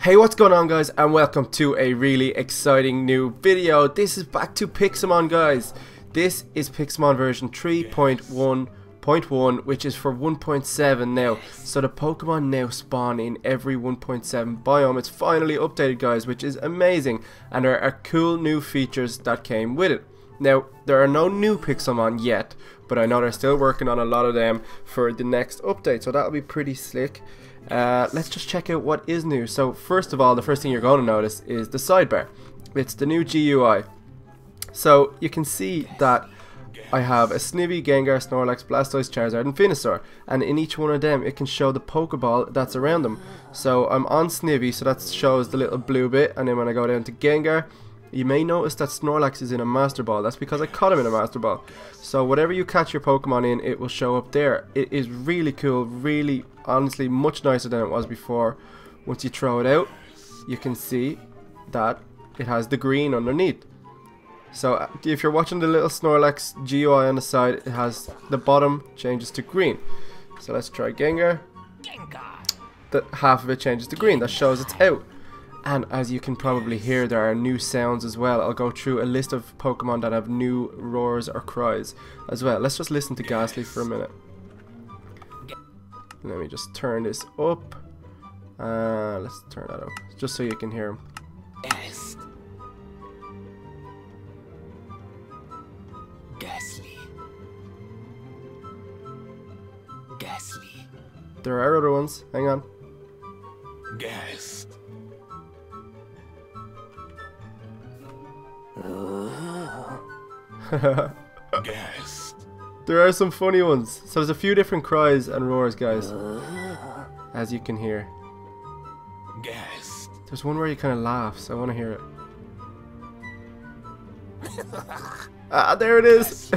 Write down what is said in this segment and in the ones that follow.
Hey, what's going on, guys, and welcome to a really exciting new video. This is back to Pixelmon, guys. This is Pixelmon version 3.1.1, which is for 1.7 now. So the Pokemon now spawn in every 1.7 biome. It's finally updated, guys, which is amazing, and there are cool new features that came with it. Now, there are no new Pixelmon yet, but I know they're still working on a lot of them for the next update, so that'll be pretty slick. Let's just check out what is new. So first of all, the first thing you're going to notice is the sidebar. It's the new GUI. So you can see that I have a Snivy, Gengar, Snorlax, Blastoise, Charizard and Venusaur, and in each one of them it can show the Pokeball that's around them. So I'm on Snivy, so that shows the little blue bit, and then when I go down to Gengar, you may notice that Snorlax is in a Master Ball. That's because I caught him in a Master Ball. So whatever you catch your Pokemon in, it will show up there. It is really cool, really, honestly, much nicer than it was before. Once you throw it out, you can see that it has the green underneath. So if you're watching the little Snorlax GUI on the side, it has the bottom changes to green. So let's try Gengar. The half of it changes to green. That shows it's out. And as you can probably hear, there are new sounds as well. I'll go through a list of Pokemon that have new roars or cries as well. Let's just listen to Ghastly for a minute. Let me just turn this up. Let's turn that up, just so you can hear him. Yes. Ghastly. Ghastly. There are other ones. Hang on. Ghast. Ghast. There are some funny ones. So there's a few different cries and roars, guys, as you can hear. Ghast. There's one where he kind of laughs. I want to hear it. Ah, there it is.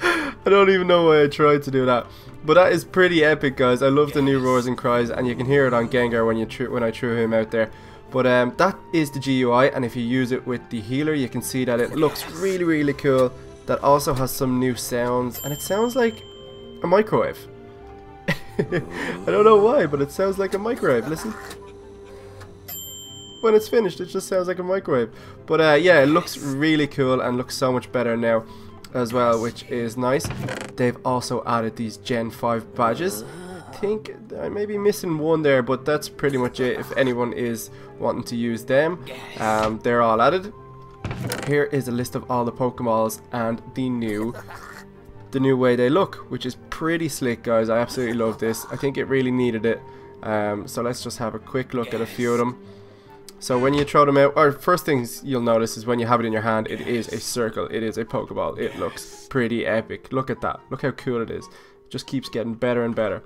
I don't even know why I tried to do that, but that is pretty epic, guys. I love the new roars and cries, and you can hear it on Gengar when I threw him out there. But that is the GUI, and if you use it with the healer, you can see that it looks really, really cool. That also has some new sounds, and it sounds like a microwave. I don't know why, but it sounds like a microwave. Listen. When it's finished, it just sounds like a microwave. But yeah, it looks really cool and looks so much better now as well, which is nice. They've also added these Gen 5 badges. I think I may be missing one there, but that's pretty much it. If anyone is wanting to use them, they're all added. Here is a list of all the Pokeballs and the new way they look, which is pretty slick, guys. I absolutely love this. I think it really needed it. So let's just have a quick look at a few of them. So when you throw them out, or first things you'll notice is when you have it in your hand, it is a circle. It is a Pokeball. It looks pretty epic. Look at that. Look how cool it is. It just keeps getting better and better.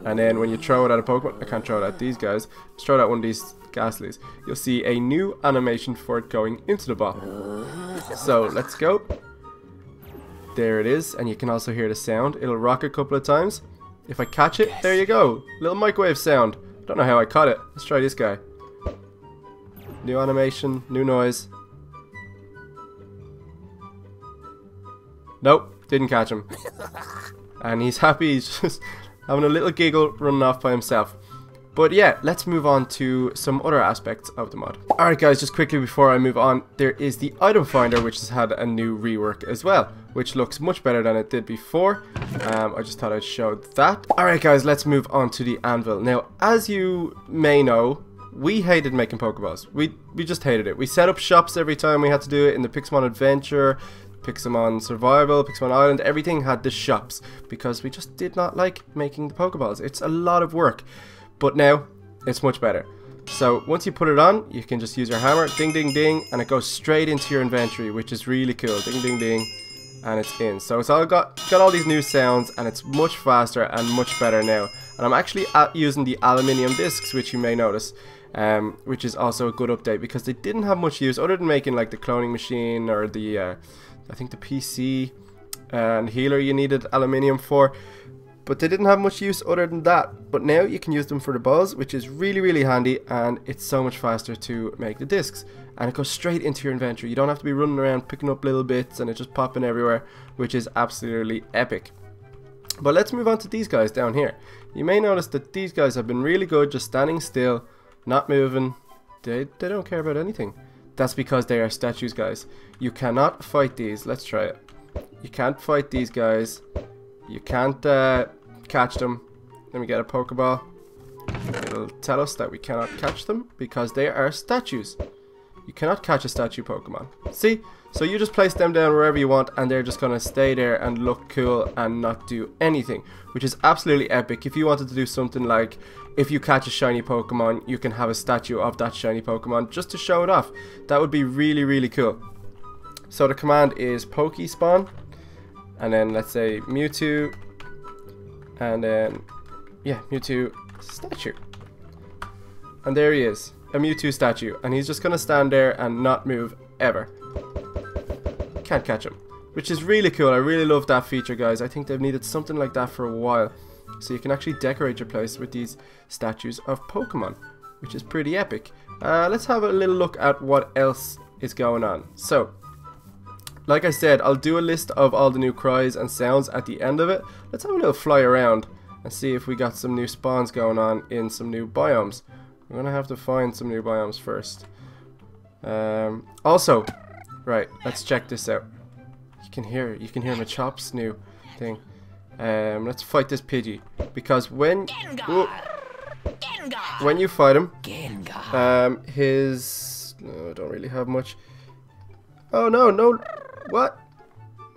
And then when you throw it at a Pokemon, I can't throw it at these guys, just throw it at one of these Ghastlies, you'll see a new animation for it going into the ball. So let's go. There it is, and you can also hear the sound. It'll rock a couple of times. If I catch it, there you go. Little microwave sound. Don't know how I caught it. Let's try this guy. New animation, new noise. Nope, didn't catch him. And he's happy, he's just having a little giggle running off by himself. But yeah, let's move on to some other aspects of the mod. Alright, guys, just quickly before I move on, there is the item finder, which has had a new rework as well, which looks much better than it did before. I just thought I'd show that. Alright, guys, let's move on to the anvil. Now, as you may know, we hated making Pokeballs. We just hated it. We set up shops every time we had to do it in the Pixelmon Adventure, Pixelmon Survival, Pixelmon Island. Everything had the shops because we just did not like making the Pokeballs. It's a lot of work, but now it's much better. So once you put it on, you can just use your hammer, ding ding ding, and it goes straight into your inventory, which is really cool. Ding ding ding, and it's in. So it's all got all these new sounds, and it's much faster and much better now. And I'm actually using the aluminium discs, which you may notice, which is also a good update because they didn't have much use other than making like the cloning machine or the I think the PC and healer you needed aluminium for, but they didn't have much use other than that. But now you can use them for the balls, which is really, really handy, and it's so much faster to make the discs, and it goes straight into your inventory. You don't have to be running around picking up little bits and it just popping everywhere, which is absolutely epic. But let's move on to these guys down here. you may notice that these guys have been really good, just standing still, not moving. They don't care about anything. That's because they are statues, guys. You cannot fight these. Let's try it. You can't fight these guys. You can't catch them. Let me get a Pokeball. It'll tell us that we cannot catch them because they are statues. You cannot catch a statue Pokemon. See? So you just place them down wherever you want and they're just going to stay there and look cool and not do anything, which is absolutely epic. If you wanted to do something like, if you catch a shiny Pokemon, you can have a statue of that shiny Pokemon just to show it off. That would be really, really cool. So the command is Pokespawn, and then let's say Mewtwo, and then, yeah, Mewtwo statue. And there he is, a Mewtwo statue, and he's just going to stand there and not move ever. Can't catch him, which is really cool. I really love that feature, guys. I think they've needed something like that for a while, so you can actually decorate your place with these statues of Pokemon, which is pretty epic. Let's have a little look at what else is going on. So, like I said, I'll do a list of all the new cries and sounds at the end of it. Let's have a little fly around and see if we got some new spawns going on in some new biomes. I'm gonna have to find some new biomes first. Also, right, let's check this out. You can hear Machop's new thing. Let's fight this Pidgey, because when you fight him, his don't really have much. Oh no, what?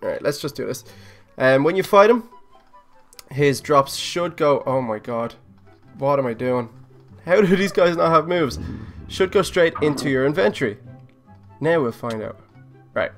All right, let's just do this. When you fight him, his drops should go. Oh my god, what am I doing? How do these guys not have moves? Should go straight into your inventory. Now we'll find out. Right.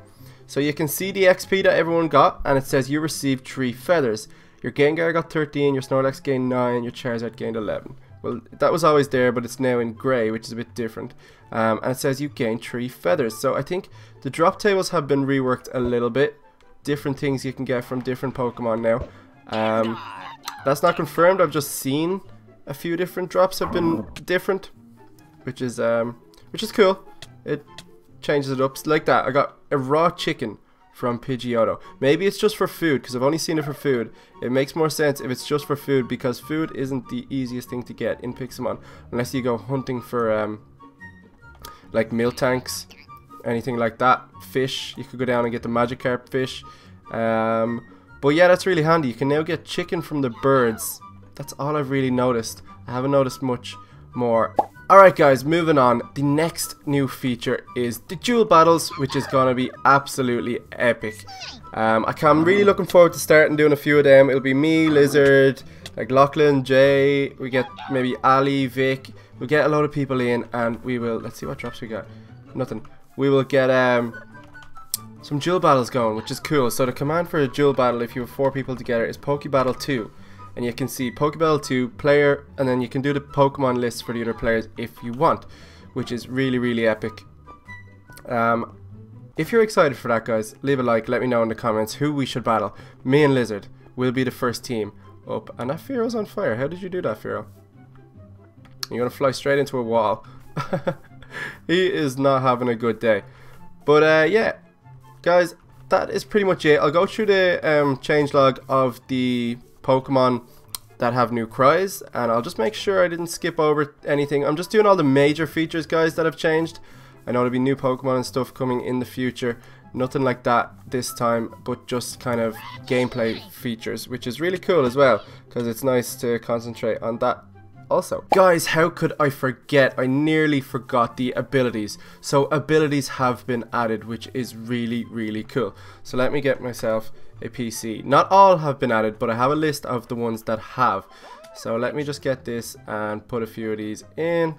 So you can see the XP that everyone got, and it says you received 3 feathers. Your Gengar got 13, your Snorlax gained 9, your Charizard gained 11. Well, that was always there, but it's now in grey, which is a bit different. And it says you gained 3 feathers. So I think the drop tables have been reworked a little bit. Different things you can get from different Pokemon now. That's not confirmed. I've just seen a few different drops have been different, which is cool. It changes it up like that. I got a raw chicken from Pidgeotto. Maybe it's just for food, because I've only seen it for food. It makes more sense if it's just for food, because food isn't the easiest thing to get in Pixelmon unless you go hunting for like milk tanks, anything like that. Fish, you could go down and get the Magikarp fish. But yeah, that's really handy. You can now get chicken from the birds. That's all I've really noticed. I haven't noticed much more. Alright guys, moving on. The next new feature is the duel battles, which is going to be absolutely epic. I'm really looking forward to starting doing a few of them. It'll be me, Lizard, like Lachlan, Jay, we get maybe Ali, Vic. We'll get a lot of people in and we will, let's see what drops we got. Nothing. We will get some duel battles going, which is cool. So the command for a duel battle, if you have 4 people together, is Pokebattle 2. And you can see Pokeball 2 player, and then you can do the Pokemon list for the other players if you want, which is really, really epic. If you're excited for that, guys, leave a like, let me know in the comments who we should battle. Me and Lizard will be the first team up. And that Fearo's on fire. How did you do that, Fearo? You're going to fly straight into a wall. He is not having a good day. But yeah, guys, that is pretty much it. I'll go through the changelog of the Pokemon that have new cries, and I'll just make sure I didn't skip over anything. I'm just doing all the major features, guys, that have changed. I know there'll be new Pokemon and stuff coming in the future. Nothing like that this time, but just kind of gameplay features, which is really cool as well, because it's nice to concentrate on that also. Guys, how could I forget? I nearly forgot the abilities. So abilities have been added, which is really, really cool. So let me get myself a PC. Not all have been added, but I have a list of the ones that have. So let me just get this and put a few of these in.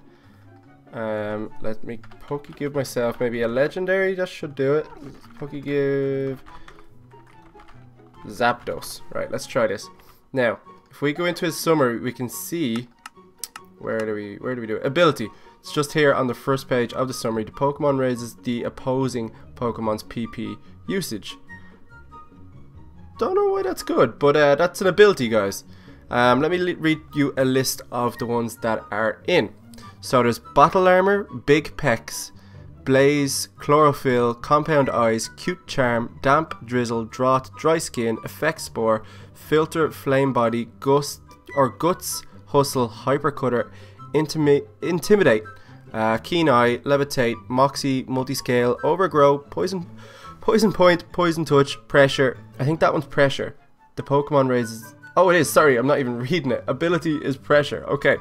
Let me Pokegive myself maybe a legendary. That should do it. Pokegive Zapdos. Right, let's try this. Now, if we go into his summary, we can see where do we do it? Ability. It's just here on the first page of the summary. The Pokemon raises the opposing Pokemon's PP usage. Don't know why that's good, but that's an ability, guys. Let me read you a list of the ones that are in. So there's Battle Armor, Big Pecs, Blaze, Chlorophyll, Compound Eyes, Cute Charm, Damp, Drizzle, Drought, Dry Skin, Effect Spore, Filter, Flame Body, Gust. or Guts, Hustle, Hypercutter, Intimidate, Keen Eye, Levitate, Moxie, Multiscale, Overgrow, Poison Point, Poison Touch, Pressure. I think that one's Pressure. The Pokemon raises... Oh, it is. Sorry, I'm not even reading it. Ability is Pressure. Okay.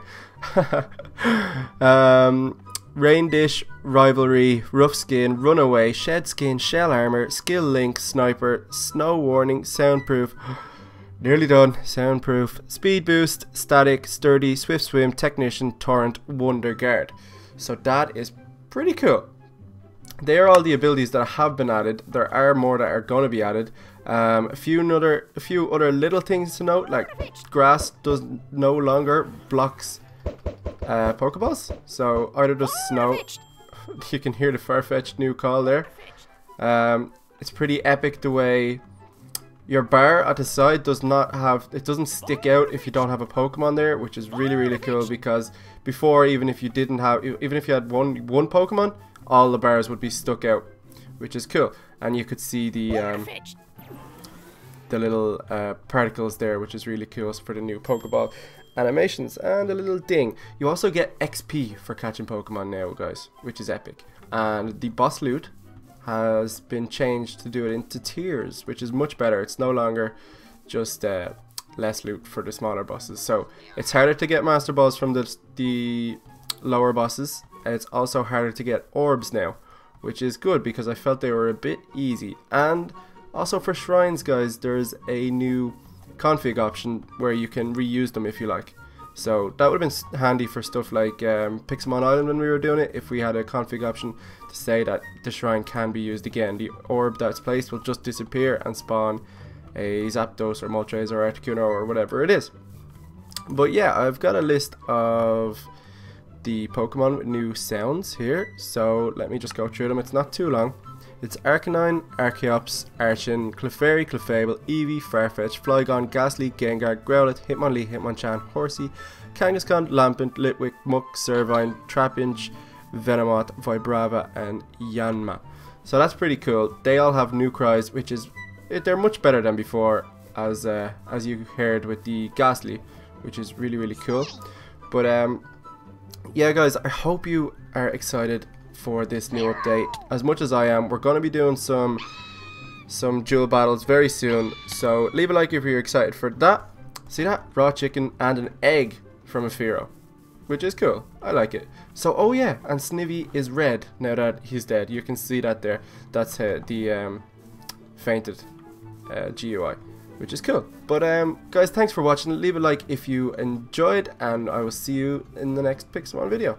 Rain Dish, Rivalry, Rough Skin, Runaway, Shed Skin, Shell Armor, Skill Link, Sniper, Snow Warning, Soundproof, nearly done, Soundproof, Speed Boost, Static, Sturdy, Swift Swim, Technician, Torrent, Wonder Guard. So that is pretty cool. They are all the abilities that have been added. There are more that are going to be added. A few other little things to note, like grass does no longer blocks Pokeballs, so either does snow. You can hear the Farfetch'd new call there. It's pretty epic the way your bar at the side doesn't stick out if you don't have a Pokemon there, which is really cool, because before, even if you had one Pokemon, all the bars would be stuck out, which is cool. And you could see the little particles there, which is really cool for the new Pokeball animations. And a little ding, you also get XP for catching Pokemon now, guys, which is epic. And the boss loot has been changed to do it into tiers, which is much better. It's no longer just less loot for the smaller bosses, so it's harder to get Master Balls from the lower bosses. It's also harder to get orbs now, which is good because I felt they were a bit easy. And also for shrines, guys, there's a new config option where you can reuse them if you like. So that would have been handy for stuff like Pixelmon Island when we were doing it, if we had a config option to say that the shrine can be used again. The orb that's placed will just disappear and spawn a Zapdos or Moltres or Articuno or whatever it is. But yeah, I've got a list of the Pokemon with new sounds here, so let me just go through them. It's not too long. It's Arcanine, Archeops, Archon, Clefairy, Clefable, Eevee, Farfetch, Flygon, Ghastly, Gengar, Growlithe, Hitmonlee, Hitmonchan, Horsey, Kangaskhan, Lampent, Litwick, Muk, Servine, Trapinch, Venomoth, Vibrava, and Yanma. So that's pretty cool. They all have new cries, which is they're much better than before, as you heard with the Ghastly, which is really cool. But yeah, guys, I hope you are excited for this new update as much as I am. We're going to be doing some duel battles very soon, so leave a like if you're excited for that. See that? Raw chicken and an egg from a Fearow, which is cool. I like it. So, oh yeah, and Snivy is red now that he's dead. You can see that there. That's the fainted GUI, which is cool. But guys, thanks for watching. Leave a like if you enjoyed, and I will see you in the next Pixelmon video.